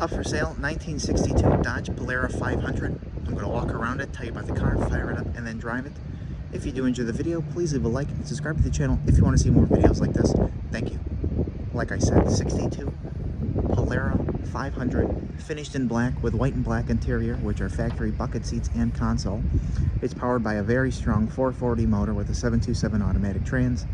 Up for sale, 1962 Dodge Polara 500. I'm going to walk around it, tell you about the car, fire it up, and then drive it. If you do enjoy the video, please leave a like and subscribe to the channel if you want to see more videos like this. Thank you. Like I said, 62 Polara 500, finished in black with white and black interior, which are factory bucket seats and console. It's powered by a very strong 440 motor with a 727 automatic trans.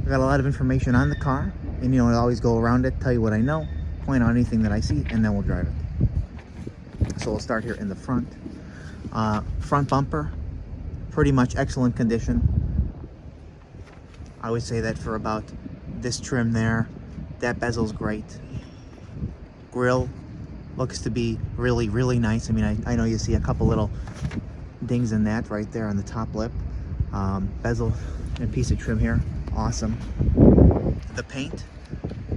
I've got a lot of information on the car, and I always go around it, tell you what I know, point out anything that I see, and then we'll drive it. So we'll start here in the front. Front bumper, pretty much excellent condition. I would say that for about this trim there. That bezel's great. Grille looks to be really, really nice. I mean, I know you see a couple little dings in that right there on the top lip. Bezel and piece of trim here. Awesome. The paint,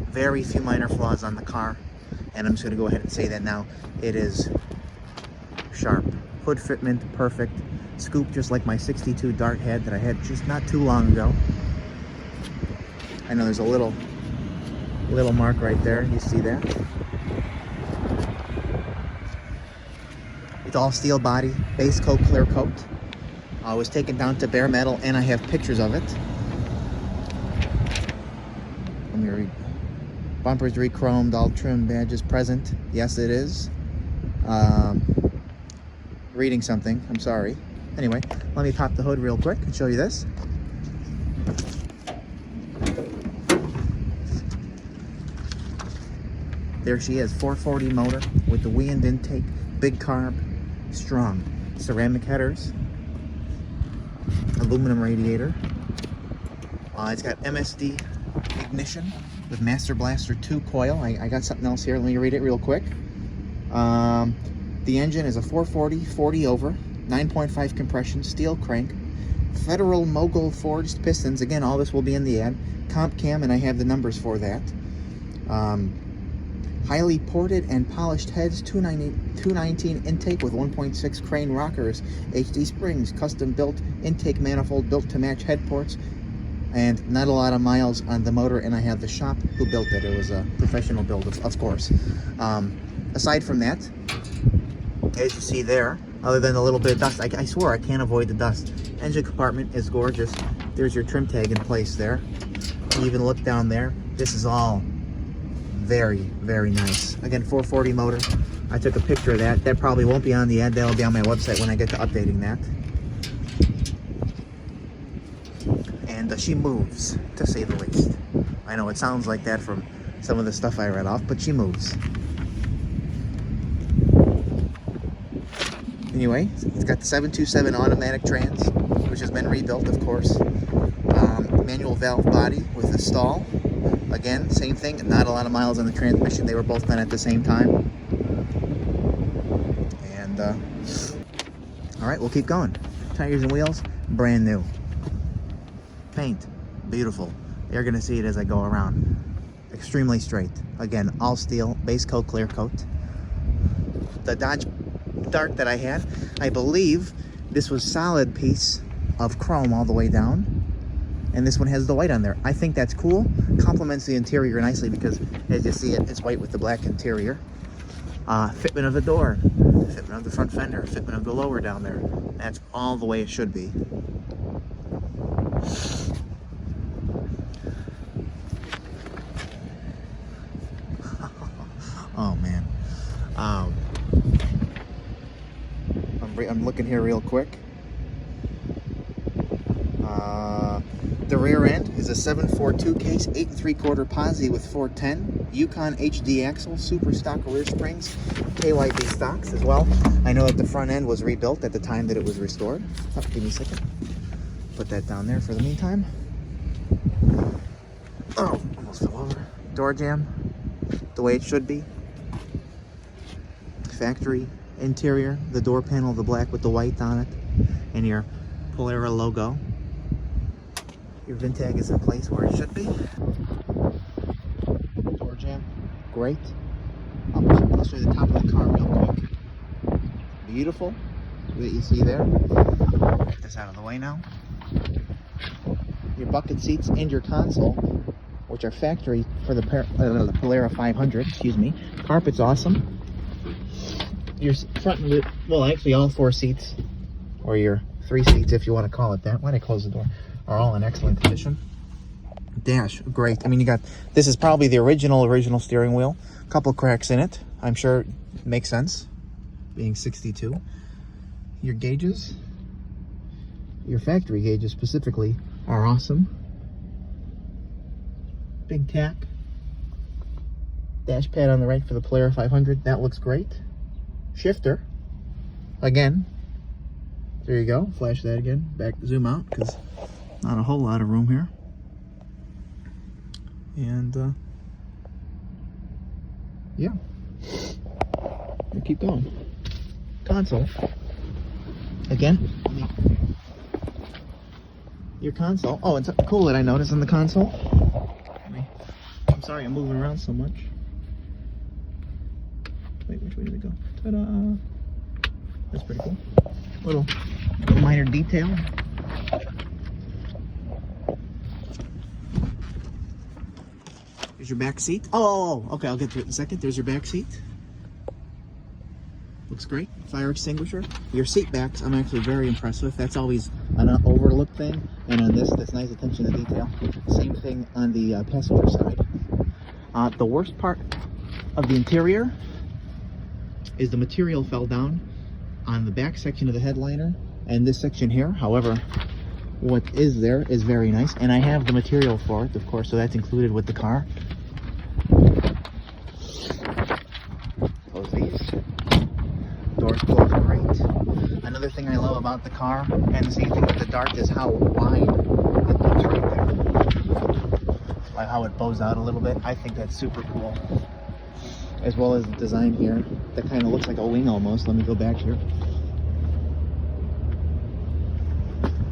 very few minor flaws on the car, and I'm just going to go ahead and say that now. It is sharp. Hood fitment, perfect. Scoop just like my 62 Dart had that I had just not too long ago. I know there's a little mark right there. You see that? It's all steel body, base coat, clear coat. I was taken down to bare metal, and I have pictures of it. Let me read. Bumpers re-chromed, all trim, badges present. Yes, it is. Reading something. I'm sorry. Anyway, let me pop the hood real quick and show you this. There she is, 440 motor with the wind intake, big carb, strong. Ceramic headers, aluminum radiator. It's got MSD ignition with Master Blaster 2 coil. I got something else here, let me read it real quick. The engine is a 440, 40 over, 9.5 compression, steel crank, Federal Mogul forged pistons. Again, all this will be in the ad. Comp cam, and I have the numbers for that. Highly ported and polished heads, 219 intake with 1.6 crane rockers, HD springs, custom built intake manifold built to match head ports, and not a lot of miles on the motor, and I have the shop who built it. It was a professional build, of course. Aside from that, as you see there, other than a little bit of dust, I swear I can't avoid the dust. Engine compartment is gorgeous. There's your trim tag in place there. You even look down there. This is all very, very nice. Again, 440 motor. I took a picture of that. That probably won't be on the ad. That'll be on my website when I get to updating that. And she moves, to say the least. I know it sounds like that from some of the stuff I read off, but she moves. Anyway, it's got the 727 automatic trans, which has been rebuilt, of course. Manual valve body with a stall. Again, same thing, not a lot of miles on the transmission. They were both done at the same time. And, all right, we'll keep going. Tires and wheels, brand new. Paint, beautiful. You're gonna see it as I go around. Extremely straight. Again, all steel, base coat, clear coat. The Dodge Dart that I had, I believe this was solid piece of chrome all the way down. And this one has the white on there. I think that's cool. Complements the interior nicely because, as you see it, it's white with the black interior. Fitment of the door, fitment of the front fender, fitment of the lower down there. That's all the way it should be. Oh man. I'm looking here real quick. The rear end is a 742 case, 8 3/4 posi with 410, Yukon HD axle, super stock rear springs, KYB stocks as well. I know that the front end was rebuilt at the time that it was restored. Oh, give me a second. Put that down there for the meantime. Oh, almost fell over. Door jamb, the way it should be. Factory interior, the door panel, the black with the white on it, and your Polara logo. Your VIN tag is in place where it should be. Door jamb, great. I'll show you the top of the car real quick. Beautiful, that you see there. Get this out of the way now. Your bucket seats and your console, which are factory for the Polara 500, excuse me. Carpet's awesome. Your front, well, actually all 4 seats, or your 3 seats if you want to call it that. Why did I close the door? Are all in excellent condition. Dash, great. I mean, you got, this is probably the original steering wheel. A couple cracks in it. I'm sure it makes sense, being 62. Your gauges, your factory gauges specifically, are awesome. Big tack. Dash pad on the right for the Polara 500. That looks great. Shifter. Again. There you go. Flash that again. Back, zoom out, because not a whole lot of room here. And, yeah. We'll keep going. Console. Again. Your console. Oh, it's cool that I noticed on the console. I'm sorry I'm moving around so much. Wait, which way did it go? Ta-da! That's pretty cool. Little minor detail. Here's your back seat. Oh, okay, I'll get to it in a second. There's your back seat. Looks great. Fire extinguisher. Your seat backs, I'm actually very impressed with. That's always an overlook thing. And on this, that's nice attention to detail. Same thing on the passenger side. The worst part of the interior is the material fell down on the back section of the headliner and this section here. However, what is there is very nice, and I have the material for it, of course, so that's included with the car. Close these. Doors close great. Another thing I love about the car, and the same thing with the Dart, is how wide it goes right there. Like how it bows out a little bit. I think that's super cool. As well as the design here that kind of looks like a wing almost. Let me go back here.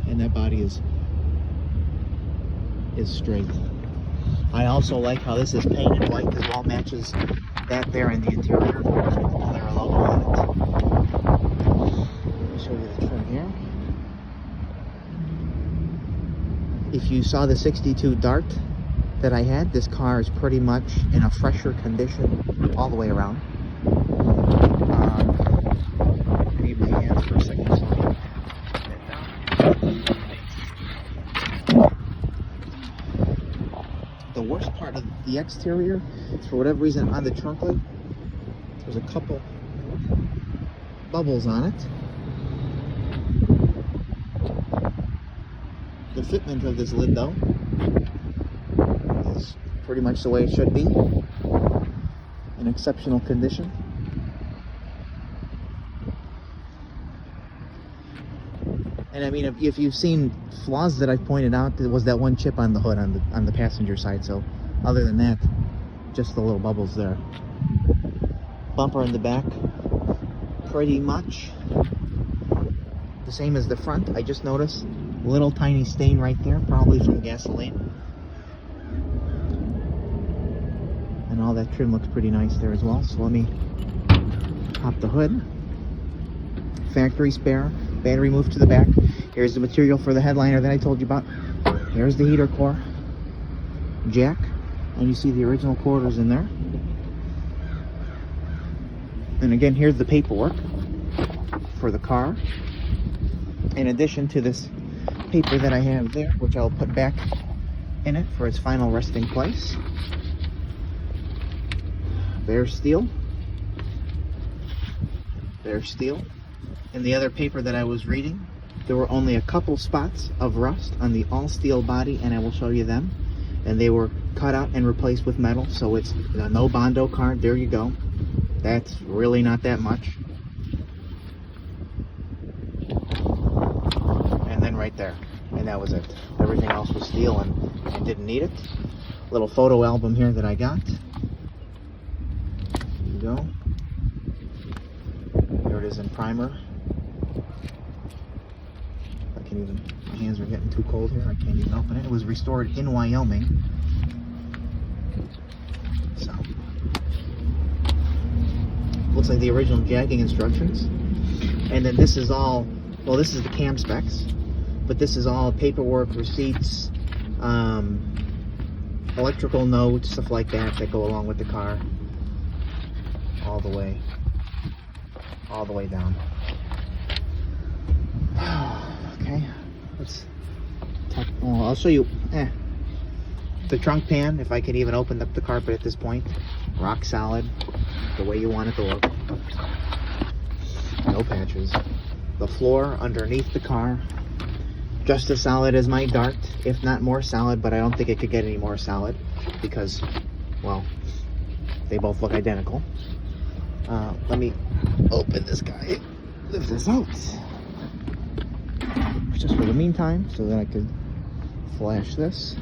And that body is straight. I also like how this is painted white as well, matches that there in the interior, of course, with the Polara logo on it. Let me show you the trim here. If you saw the 62 Dart that I had, this car is pretty much in a fresher condition all the way around. I need my hands for a second. The worst part of the exterior is, for whatever reason, on the trunk lid, there's a couple bubbles on it. The fitment of this lid, though, is pretty much the way it should be. In exceptional condition. And I mean, if you've seen flaws that I've pointed out, there was that one chip on the hood on the passenger side. So other than that, just the little bubbles there. Bumper in the back, pretty much the same as the front. I just noticed a little tiny stain right there, probably from gasoline. And all that trim looks pretty nice there as well. So let me pop the hood. Factory spare. Battery moved to the back. Here's the material for the headliner that I told you about. Here's the heater core. Jack. And you see the original quarters in there. And again, here's the paperwork for the car. In addition to this paper that I have there, which I'll put back in it for its final resting place. Bare steel. Bare steel. And the other paper that I was reading, there were only a couple spots of rust on the all-steel body, and I will show you them. And they were cut out and replaced with metal, so it's a no Bondo card. There you go. That's really not that much. And then right there. And that was it. Everything else was steel and didn't need it. Little photo album here that I got. There you go. There it is in primer. My hands are getting too cold here. I can't even open it. It was restored in Wyoming. So, looks like the original jacking instructions. And then this is all, well, this is the cam specs, but this is all paperwork, receipts, electrical notes, stuff like that go along with the car, all the way down. Okay, let's talk. Oh, I'll show you the trunk pan, if I can even open up the carpet at this point. Rock solid, the way you want it to look. No patches. The floor underneath the car, just as solid as my Dart, if not more solid, but I don't think it could get any more solid because, well, they both look identical. Let me open this guy, lift this out, just for the meantime, so that I could flash this.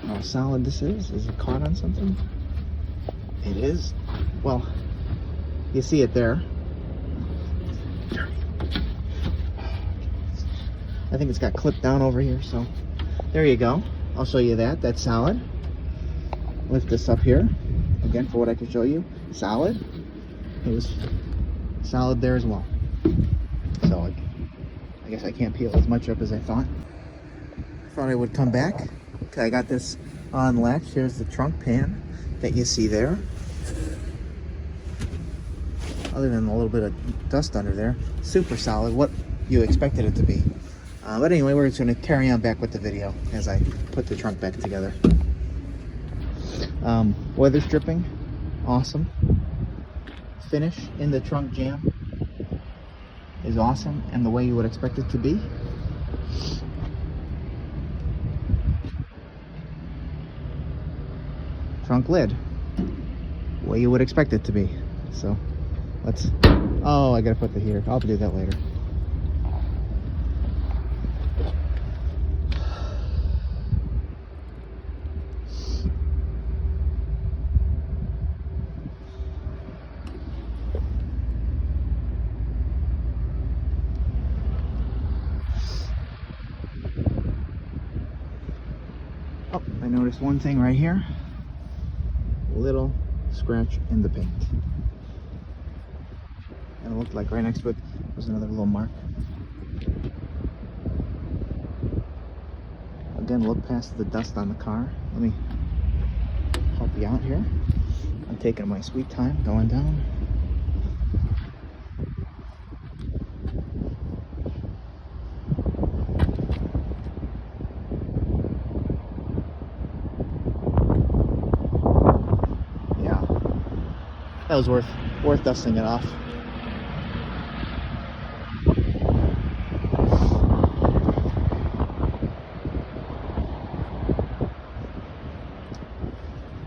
How solid this is. Is it caught on something? It is. Well, you see it there. I think it's got clipped down over here, so there you go. I'll show you that. That's solid. Lift this up here again for what I can show you. Solid. It was solid there as well. So I guess I can't peel as much up as I thought. Thought I would come back. Okay, I got this on latch. Here's the trunk pan that you see there. Other than a little bit of dust under there, super solid, what you expected it to be. But anyway, we're just going to carry on back with the video as I put the trunk back together. Weather stripping, awesome. Finish in the trunk jam is awesome, and the way you would expect it to be. Trunk lid, the way you would expect it to be. So let's, oh, I gotta put the heater. I'll do that later. Oh, I noticed one thing right here. Little scratch in the paint. And it looked like right next to it was another little mark. Again, look past the dust on the car. Let me help you out here. I'm taking my sweet time going down. That was worth dusting it off.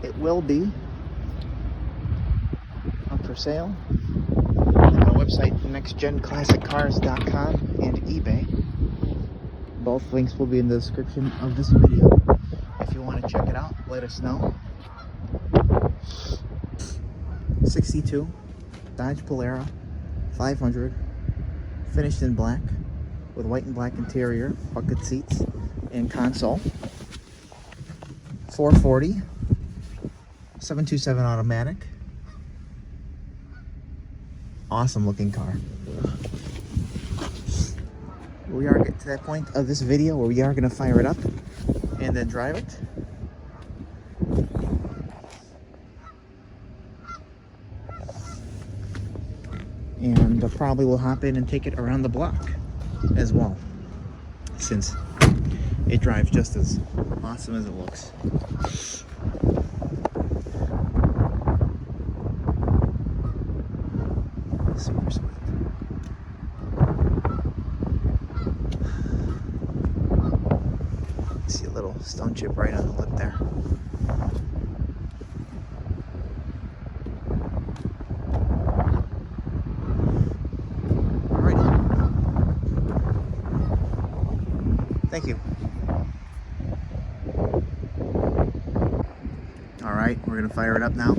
It will be up for sale on my website, nextgenclassiccars.com and eBay. Both links will be in the description of this video. If you want to check it out, let us know. 62 Dodge Polara 500, finished in black with white and black interior, bucket seats, and console. 440, 727 automatic. Awesome looking car. We are getting to that point of this video where we are going to fire it up and then drive it. And probably will hop in and take it around the block as well, since it drives just as awesome as it looks. Super sweet. See a little stone chip right on the lip there. Thank you. All right, we're gonna fire it up now.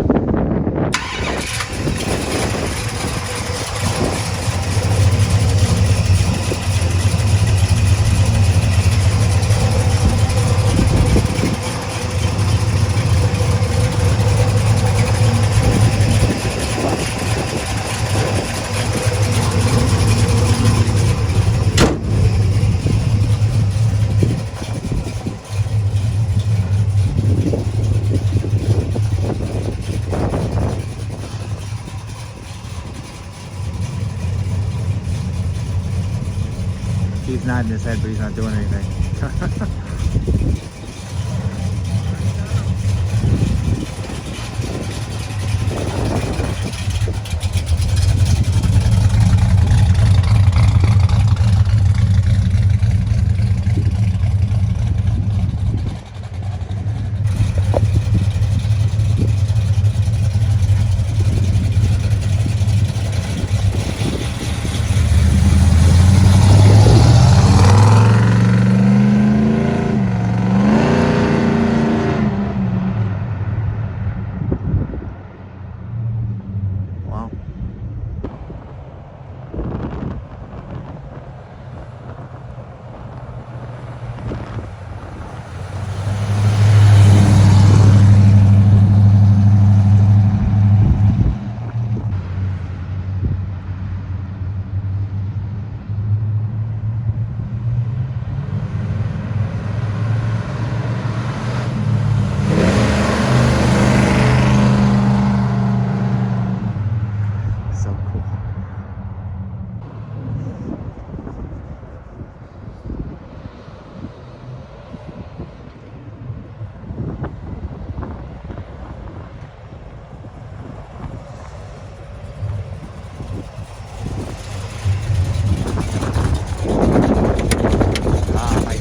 He's nodding his head, but he's not doing anything.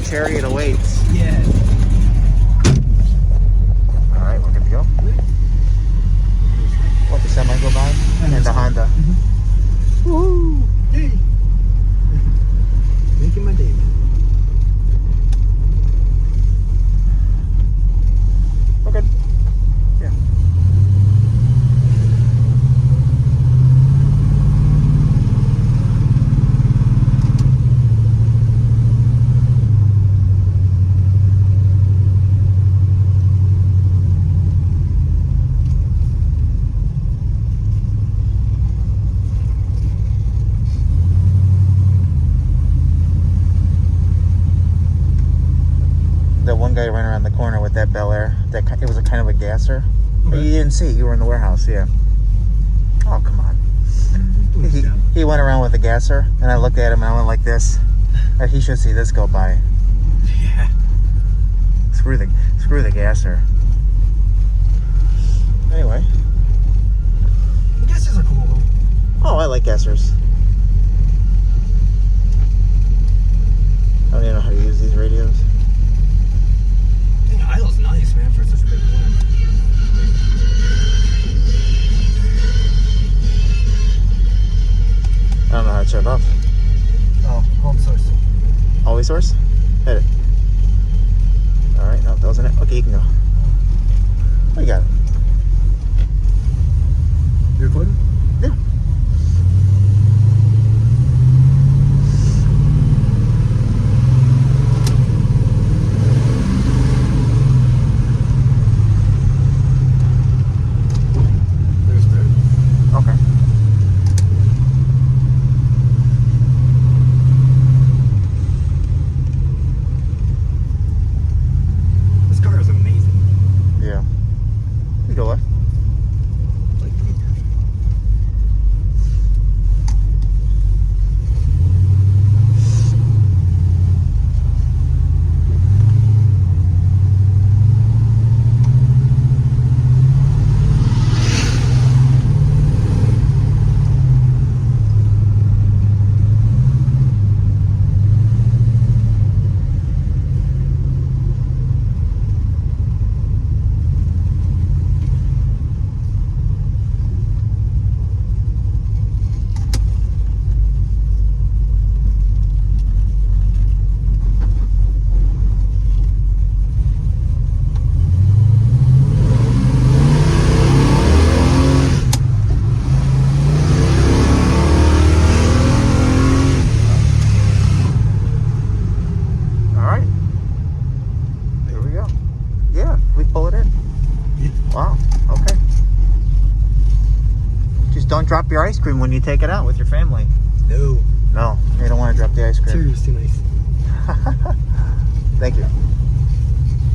Chariot awaits. Yeah. Alright, we're good to go. Let the semi go by and the Honda. Mm-hmm. Woo! Hey! Making my day, man. We're good. Yeah. That one guy ran around the corner with that Bel Air. It was a kind of a gasser. Okay. You didn't see it. You were in the warehouse. Yeah. Oh, come on. He went around with a gasser, and I looked at him and I went like this. He should see this go by. Yeah. Screw the gasser. Anyway. Gassers are cool. Oh, I like gassers. I don't even know how to use these radios. I think Idle's nice, man, for such a big one. I don't know how to shut it off. Oh, home source. Always source? Hit it. Alright, no, that wasn't it. Okay, you can go. Oh, you got it. You recording? Yeah. Okay. This car is amazing. Yeah. You go left. Like, Wow, okay. Just don't drop your ice cream when you take it out with your family. no. No, you don't want to drop the ice cream. Seriously nice. Thank you.